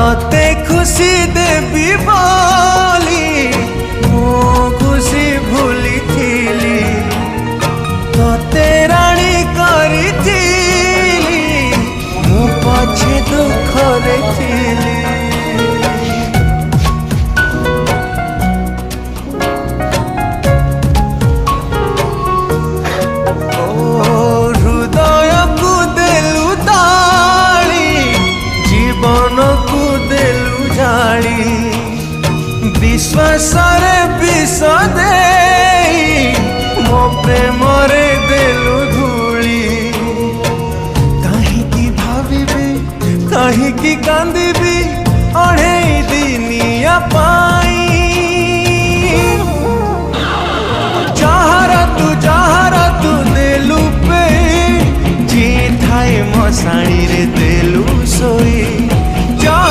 तते खुशी देवी बोली मो खुशी भूली थीली तते राणी करी मु पछे दुख रे थीली। हृदय को देलु ताली जीवन को देलु जाली विश्वास रे विष दे मो प्रेम रे देलु धूली। कहीं भाविबी कहीं कांदिबी अढ़े दिनिया पाई जहारा तू देलु पे जी थाए मशाणी रे देलु सोई।